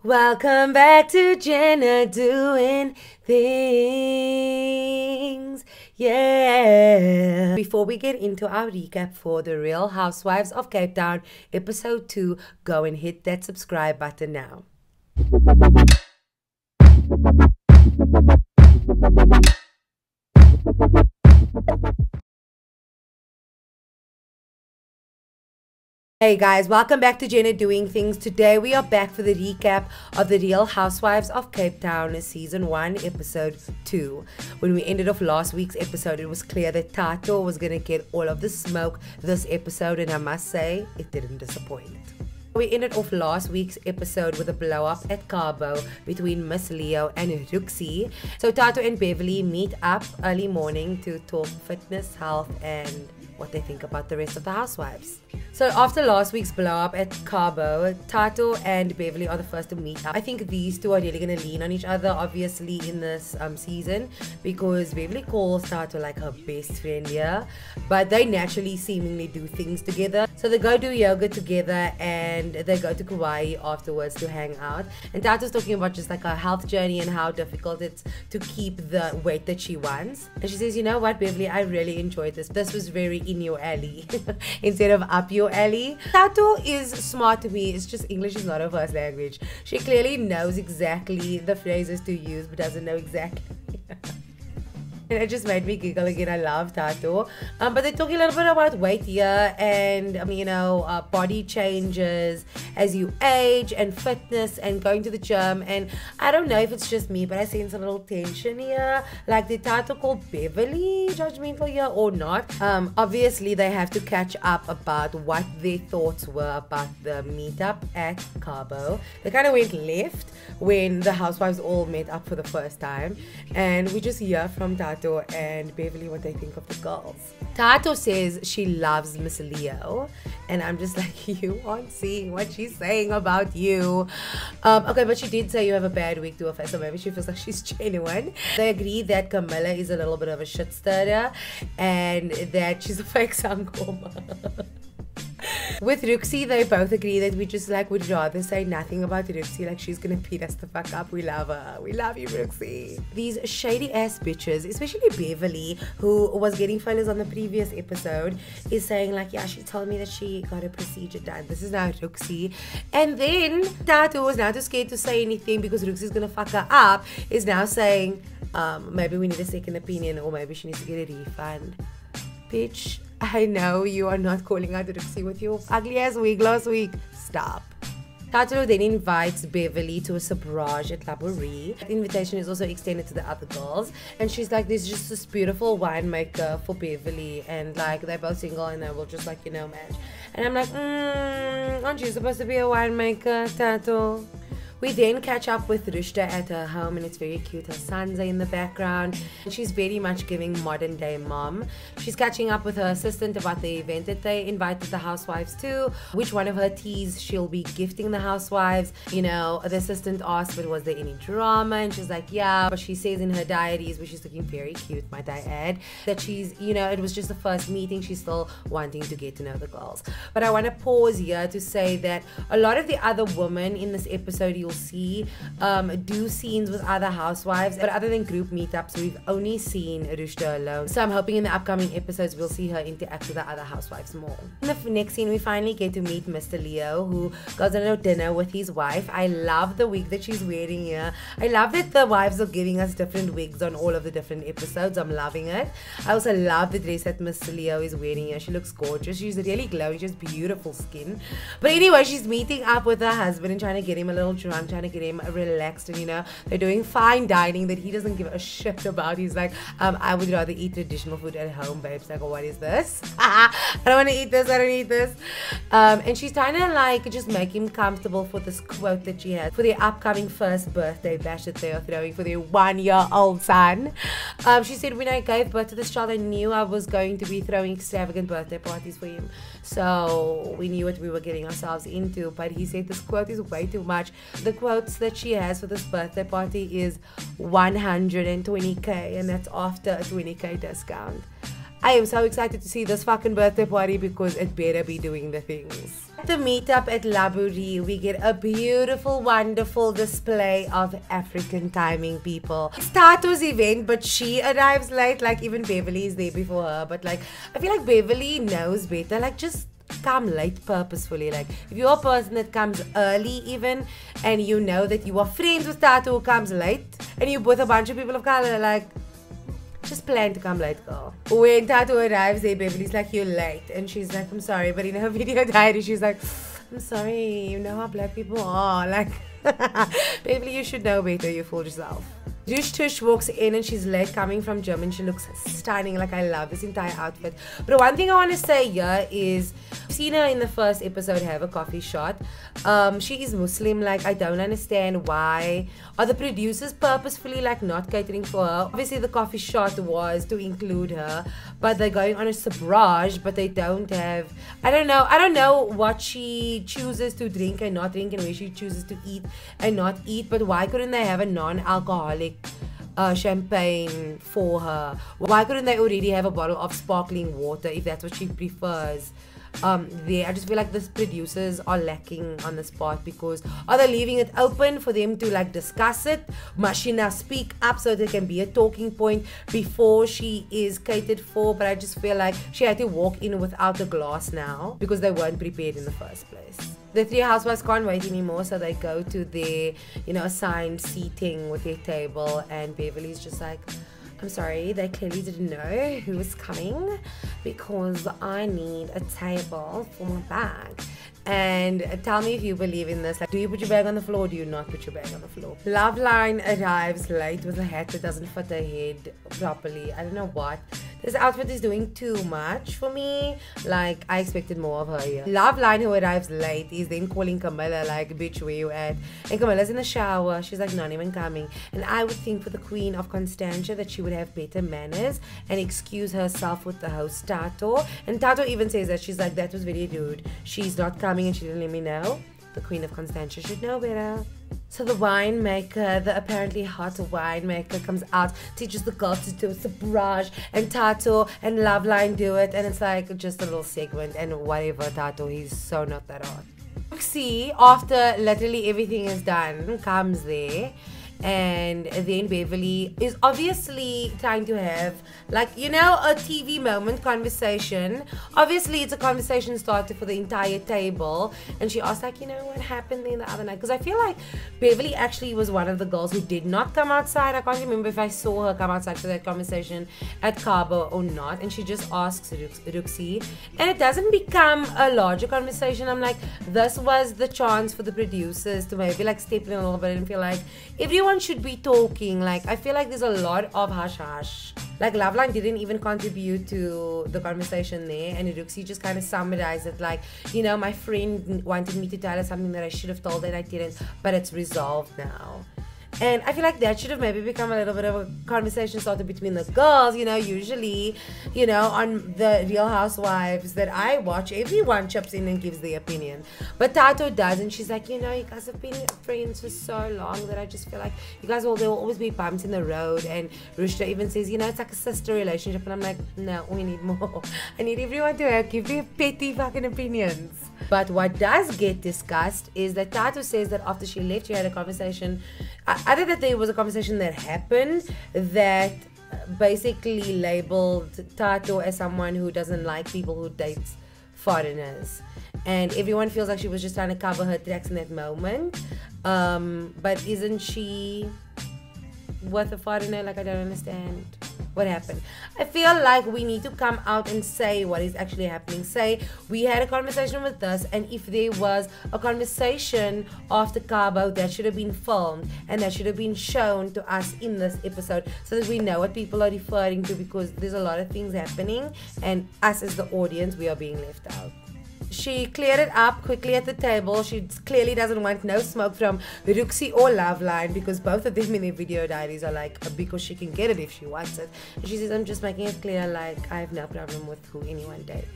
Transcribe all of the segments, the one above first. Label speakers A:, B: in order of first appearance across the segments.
A: Welcome back to Jenna doing things. Yeah. Before we get into our recap for The Real Housewives of Cape Town, episode 2, go and hit that subscribe button now. Hey guys, welcome back to Jenna Doing Things. Today we are back for the recap of The Real Housewives of Cape Town Season 1, Episode 2. When we ended off last week's episode, it was clear that Tatou was going to get all of the smoke this episode, and I must say, it didn't disappoint. We ended off last week's episode with a blow-up at Cabo between Miss Leo and Ruxie. So Tatou and Beverly meet up early morning to talk fitness, health, and what they think about the rest of the housewives. So after last week's blow-up at Cabo, Tatou and Beverly are the first to meet up. I think these two are really going to lean on each other, obviously, in this season, because Beverly calls Tatou like her best friend here, but they naturally seemingly do things together. So they go do yoga together and they go to Kauai afterwards to hang out. And Tatou's talking about just like her health journey and how difficult it's to keep the weight that she wants. And she says, you know what, Beverly, I really enjoyed this. This was very in your alley instead of up your alley. Tatou is smart to me. It's just English is not her first language. She clearly knows exactly the phrases to use but doesn't know exactly. And it just made me giggle again. I love Tatou. But they're talking a little bit about weight here and, body changes as you age and fitness and going to the gym. And I don't know if it's just me, but I sense a little tension here. Like, did Tatou call Beverly judgmental here or not? Obviously, they have to catch up about what their thoughts were about the meetup at Cabo. They kind of went left when the housewives all met up for the first time. And we just hear from Tatou and Beverly what they think of the girls. Tatou says she loves Miss Leo, and I'm just like, you aren't seeing what she's saying about you. Okay, but she did say you have a bad week to her face, so maybe she feels like she's genuine. They agree that Camilla is a little bit of a shit stirrer and that she's a fake sangoma. With Ruxie, they both agree that we just would rather say nothing about Ruxie. Like, she's gonna beat us the fuck up. We love her. We love you, Ruxie. These shady ass bitches, especially Beverly, who was getting fillers on the previous episode, is saying like, yeah, she told me that she got a procedure done. This is now Ruxie. And then Tatou was now too scared to say anything because Ruxie's gonna fuck her up, is now saying, maybe we need a second opinion, or maybe she needs to get a refund. Bitch, I know you are not calling out Ruxie with your ugly ass wig last week. Stop. Tatou then invites Beverly to a sobrage at Labourie. The invitation is also extended to the other girls. And she's like, there's just this beautiful winemaker for Beverly. And like, they're both single and they will just match. And I'm like, aren't you supposed to be a winemaker, Tatou? We then catch up with Rushta at her home, and it's very cute. Her sons are in the background. She's very much giving modern day mom. She's catching up with her assistant about the event that they invited the housewives to, which one of her teas she'll be gifting the housewives. You know, the assistant asked, but was there any drama? And she's like, yeah. But she says in her diaries, which is looking very cute, might I add, that she's, it was just the first meeting. She's still wanting to get to know the girls. But I want to pause here to say that a lot of the other women in this episode, you'll see do scenes with other housewives, but other than group meetups, we've only seen Rushta alone. So I'm hoping in the upcoming episodes we'll see her interact with the other housewives more. In the next scene, we finally get to meet Mr. Leo, who goes on a dinner with his wife. I love the wig that she's wearing here. I love that the wives are giving us different wigs on all of the different episodes. I'm loving it. I also love the dress that Mr. Leo is wearing here. She looks gorgeous. She's really glowing. She has beautiful skin. But anyway, she's meeting up with her husband and trying to get him a little drunk, trying to get him relaxed, and they're doing fine dining that he doesn't give a shit about. He's like, I would rather eat traditional food at home, babes. Like, what is this? I don't want to eat this. I don't eat this. And she's trying to just make him comfortable for this quote that she had for their upcoming first birthday bash that they are throwing for their 1-year-old son. She said, when I gave birth to this child, I knew I was going to be throwing extravagant birthday parties for him. So we knew what we were getting ourselves into. But he said this quote is way too much. The quotes that she has for this birthday party is 120k, and that's after a 20k discount. I am so excited to see this fucking birthday party because it better be doing the things. At the meetup at Laburi, we get a beautiful, wonderful display of African timing people. It's Tatou's event, but she arrives late. Like, even Beverly is there before her. But like, I feel like Beverly knows better. Like, just come late purposefully. Like, if you're a person that comes early even, and you know that you are friends with Tatou who comes late, and you're with a bunch of people of color, like, just plan to come late, girl. When Tatou arrives there, Beverly's like, you're late. And she's like, I'm sorry. But in her video diary, she's like, I'm sorry. You know how black people are. Like, Beverly, you should know better. You fooled yourself. Adushas walks in and she's late coming from gym and she looks stunning. Like, I love this entire outfit. But one thing I want to say here is, I've seen her in the first episode have a coffee shot. She is Muslim. Like, I don't understand why are the producers purposefully like not catering for her. Obviously the coffee shot was to include her, but they're going on a sabrage, but they don't have, I don't know what she chooses to drink and not drink and where she chooses to eat and not eat. But why couldn't they have a non-alcoholic champagne for her? Why couldn't they already have a bottle of sparkling water if that's what she prefers? I just feel like the producers are lacking on this part, because are they leaving it open for them to like discuss it? Must she now speak up so there can be a talking point before she is catered for? But I just feel like she had to walk in without a glass now because they weren't prepared in the first place. The three housewives can't wait anymore, so they go to their, assigned seating with their table, and Beverly's just like, I'm sorry, they clearly didn't know who was coming because I need a table for my bag. And tell me if you believe in this. Like, do you put your bag on the floor or do you not put your bag on the floor? Loveline arrives late with a hat that doesn't fit her head properly. I don't know what. This outfit is doing too much for me. Like, I expected more of her here. Loveline, who arrives late, is then calling Camilla like, bitch, where you at? And Camilla's in the shower. She's like, not even coming. And I would think for the queen of Constantia that she would have better manners and excuse herself with the host Tatou. And Tatou even says that. She's like, that was very rude. She's not coming and she didn't let me know. The queen of Constantia should know better. So the winemaker, the apparently hot winemaker, comes out, teaches the girls to do a sabrage, and Tatou and Loveline do it, and it's like just a little segment, and whatever, Tatou, he's so not that hot. See, after literally everything is done, comes there, and then Beverly is obviously trying to have like, a TV moment conversation. Obviously it's a conversation starter for the entire table, and she asked like, what happened there the other night, because I feel like Beverly actually was one of the girls who did not come outside. I can't remember if I saw her come outside for that conversation at Cabo or not, and she just asks Ruxie, and it doesn't become a larger conversation. I'm like, this was the chance for the producers to maybe like step in a little bit and feel like everyone should be talking. Like, I feel like there's a lot of hush-hush. Like, Loveline didn't even contribute to the conversation there, and Ruxie just kind of summarized it like, my friend wanted me to tell her something that I should have told her and I didn't, but it's resolved now. And I feel like that should have maybe become a little bit of a conversation starter between the girls. Usually, on the Real Housewives that I watch, everyone chips in and gives their opinion. But Tatou does, and she's like, you guys have been friends for so long that I just feel like there will always be bumps in the road. And Rushta even says, it's like a sister relationship. And I'm like, no, we need more. I need everyone to give their petty fucking opinions. But what does get discussed is that Tatou says that after she left, she had a conversation. Either that there was a conversation that happened that basically labeled Tatou as someone who doesn't like people who date foreigners. And everyone feels like she was just trying to cover her tracks in that moment. But isn't she with a foreigner? Like, I don't understand what happened. I feel like we need to come out and say what is actually happening. Say, we had a conversation with this, and if there was a conversation after Cabo, that should have been filmed and that should have been shown to us in this episode so that we know what people are referring to, because there's a lot of things happening and us as the audience, we are being left out. She cleared it up quickly at the table. She clearly doesn't want no smoke from Ruxie or Loveline, because both of them in their video diaries are like, because she can get it if she wants it. And she says, I'm just making it clear, like, I have no problem with who anyone dates.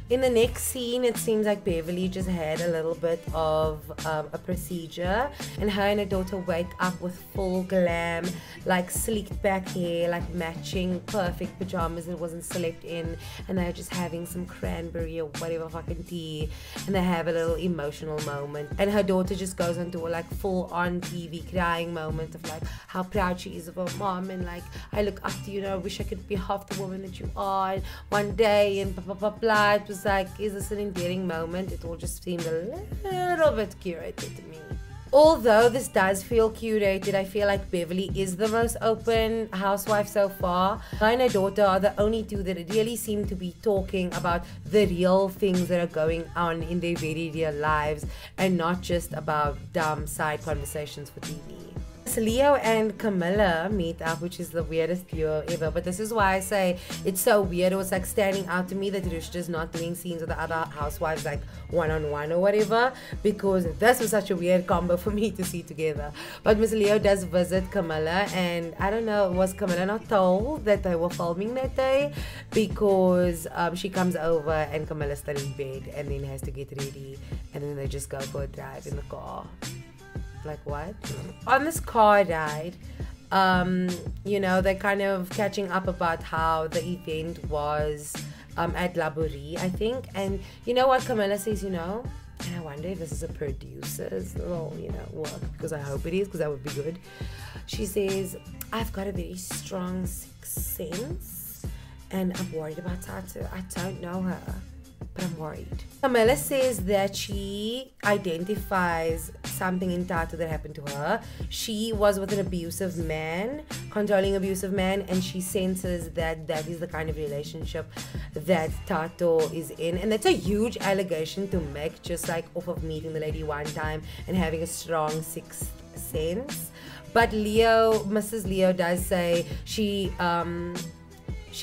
A: In the next scene, it seems like Beverly just had a little bit of a procedure, and her and her daughter wake up with full glam, like slicked back hair, like matching perfect pajamas that wasn't slept in, and they're just having some cranberry or whatever fucking tea, and they have a little emotional moment, and her daughter just goes into a like full on TV crying moment of like how proud she is of her mom, and like, I look up to you, and I wish I could be half the woman that you are one day, and blah blah blah blah. It was like, is this an endearing moment? It all just seemed a little bit curated to me. Although this does feel curated, I feel like Beverly is the most open housewife so far. Her and her daughter are the only two that really seem to be talking about the real things that are going on in their very real lives, and not just about dumb side conversations for TV. Leo and Camilla meet up, which is the weirdest duo ever, but this is why I say it's so weird. It was like standing out to me that Adushas not doing scenes with the other housewives like one-on-one or whatever, because this was such a weird combo for me to see together. But Miss Leo does visit Camilla, and I don't know, was Camilla not told that they were filming that day? Because she comes over and Camilla's still in bed and then has to get ready, and then they just go for a drive in the car. Like, what? On this car ride, you know, they're kind of catching up about how the event was at La Bourrie, I think. And you know what Camilla says, you know, and I wonder if this is a producer's little, you know, work, because I hope it is, because that would be good. She says, I've got a very strong sixth sense, and I'm worried about Tatou. I don't know her, but I'm worried. Camilla says that she identifies something in Tatou that happened to her. She was with an abusive man, controlling abusive man, and she senses that that is the kind of relationship that Tatou is in. And that's a huge allegation to make, just like off of meeting the lady one time and having a strong sixth sense. But Leo, Mrs. Leo does say she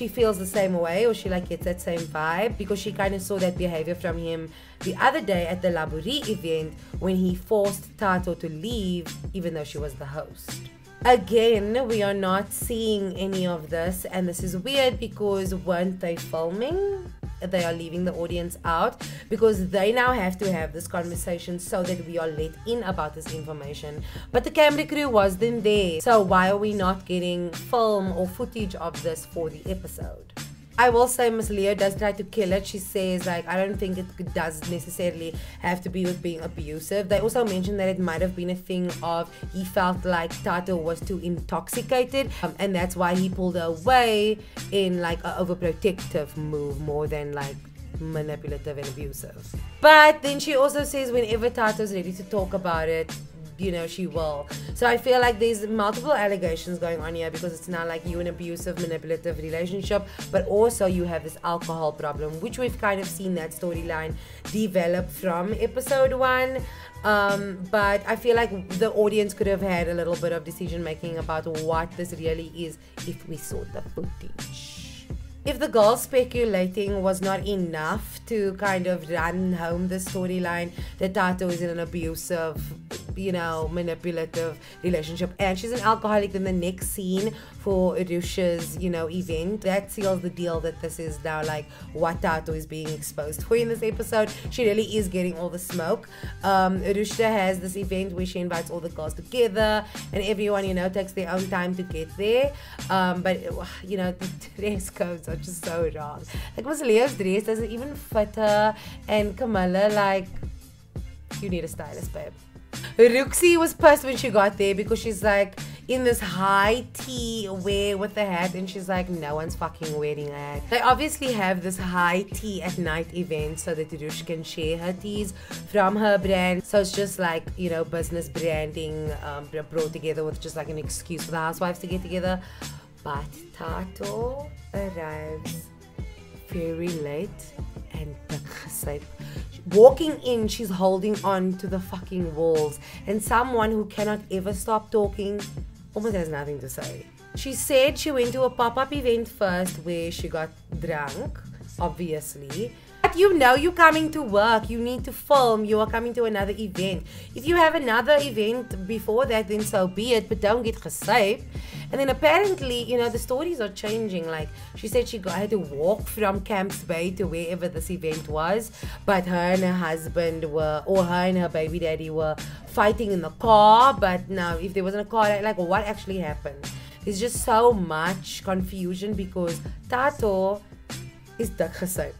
A: feels the same way, or she like gets that same vibe, because she kind of saw that behavior from him the other day at the La Bourrie event when he forced Tatou to leave even though she was the host. Again, we are not seeing any of this, and this is weird because weren't they filming? They are leaving the audience out because they now have to have this conversation so that we are let in about this information. But the camera crew wasn't there, so why are we not getting film or footage of this for the episode? I will say Miss Leo does try to kill it. She says, like, I don't think it does necessarily have to be with being abusive. They also mentioned that it might have been a thing of he felt like Tatou was too intoxicated, and that's why he pulled her away in like an overprotective move more than like manipulative and abusive. But then she also says whenever Tatou's ready to talk about it, you know, she will. So I feel like there's multiple allegations going on here, because it's not like you an abusive, manipulative relationship, but also you have this alcohol problem, which we've kind of seen that storyline develop from episode 1. But I feel like the audience could have had a little bit of decision making about what this really is if we saw the footage. If the girl speculating was not enough to kind of run home the storyline that Tatou is in an abusive, you know, manipulative relationship and she's an alcoholic, then the next scene for Adushas, you know, event, that seals the deal that this is now like what Tatou is being exposed for in this episode. She really is getting all the smoke. Adusha has this event where she invites all the girls together and everyone, you know, takes their own time to get there. But, you know, the dress codes are just so wrong. Like, was Leo's dress doesn't even fit her, and Camilla, like, you need a stylist, babe. Ruxie was pissed when she got there because she's like in this high tea wear with the hat, and she's like, no one's fucking wearing a hat. They obviously have this high tea at night event so that Adush can share her teas from her brand. So it's just like, you know, business branding brought together with just like an excuse for the housewives to get together. But Tatou arrives very late and walking in, she's holding on to the fucking walls, and someone who cannot ever stop talking almost has nothing to say. She said she went to a pop-up event first where she got drunk, obviously. But you know you're coming to work. You need to film. You are coming to another event. If you have another event before that, then so be it. But don't get gesaved. And then apparently, you know, the stories are changing. Like, she said she had to walk from Camps Bay to wherever this event was. But her and her husband were, or her and her baby daddy were fighting in the car. But now, if there wasn't a car, like, what actually happened? There's just so much confusion because Tatou is dik gesaved.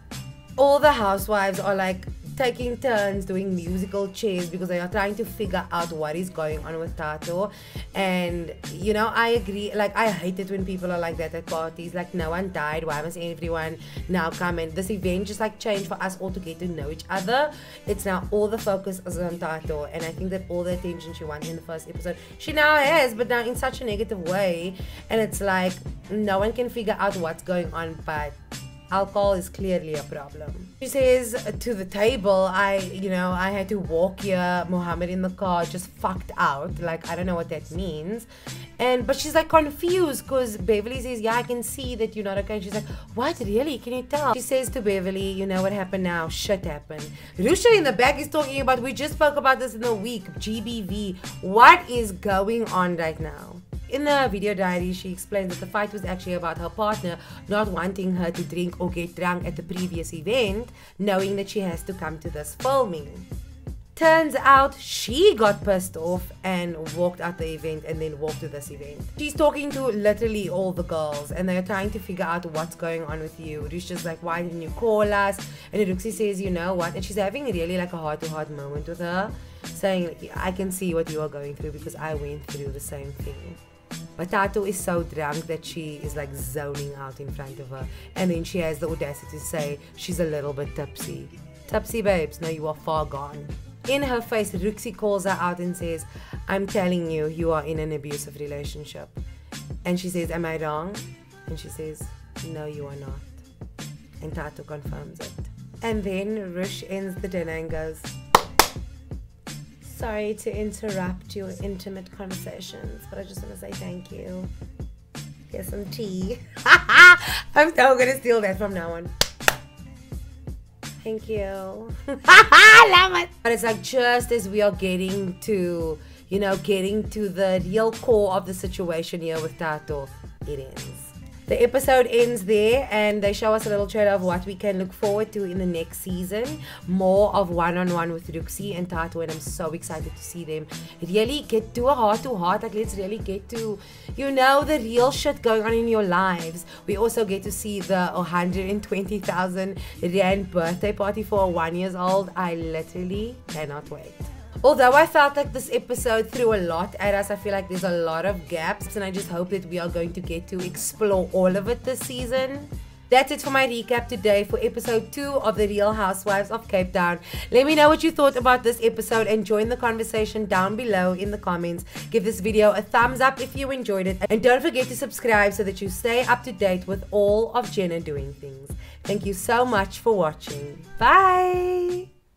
A: All the housewives are like taking turns doing musical chairs because they are trying to figure out what is going on with Tatou. And you know, I agree, like, I hate it when people are like that at parties. Like, no one died, why must everyone now come? And this event just like changed for us all to get to know each other. It's now all the focus is on Tatou, and I think that all the attention she wanted in the first episode she now has, but now in such a negative way. And it's like no one can figure out what's going on, but alcohol is clearly a problem. She says to the table, I had to walk here, Muhammad in the car, just fucked out. Like, I don't know what that means. But she's like confused because Beverly says, yeah, I can see that you're not okay. And she's like, what, really? Can you tell? She says to Beverly, you know what happened now? Shit happened. Rusha in the back is talking about, we just spoke about this in the week, GBV. What is going on right now? In the video diary, she explains that the fight was actually about her partner not wanting her to drink or get drunk at the previous event, knowing that she has to come to this filming. Turns out she got pissed off and walked out the event and then walked to this event. She's talking to literally all the girls and they're trying to figure out what's going on with you. Rush's just like, why didn't you call us? And Ruxie says, you know what? And she's having really like a heart-to-heart moment with her, saying, like, I can see what you are going through because I went through the same thing. But Tatou is so drunk that she is like zoning out in front of her. And then she has the audacity to say she's a little bit tipsy. Tipsy babes, no, you are far gone. In her face, Ruxie calls her out and says, I'm telling you, you are in an abusive relationship. And she says, am I wrong? And she says, no, you are not. And Tatou confirms it. And then Rush ends the dinner and goes, sorry to interrupt your intimate conversations, but I just want to say thank you. Here's some tea. I'm so going to steal that from now on. Thank you. I love it. But it's like just as we are getting to, you know, getting to the real core of the situation here with Tatou, it ends. The episode ends there and they show us a little trailer of what we can look forward to in the next season. More of one-on-one with Ruxie and Tatou, and I'm so excited to see them really get to a heart-to-heart. Like, let's really get to, you know, the real shit going on in your lives. We also get to see the 120,000 Rand birthday party for a 1-year-old. I literally cannot wait. Although I felt like this episode threw a lot at us, I feel like there's a lot of gaps, and I just hope that we are going to get to explore all of it this season. That's it for my recap today for episode 2 of The Real Housewives of Cape Town. Let me know what you thought about this episode and join the conversation down below in the comments. Give this video a thumbs up if you enjoyed it, and don't forget to subscribe so that you stay up to date with all of Jenna Doing Things. Thank you so much for watching. Bye!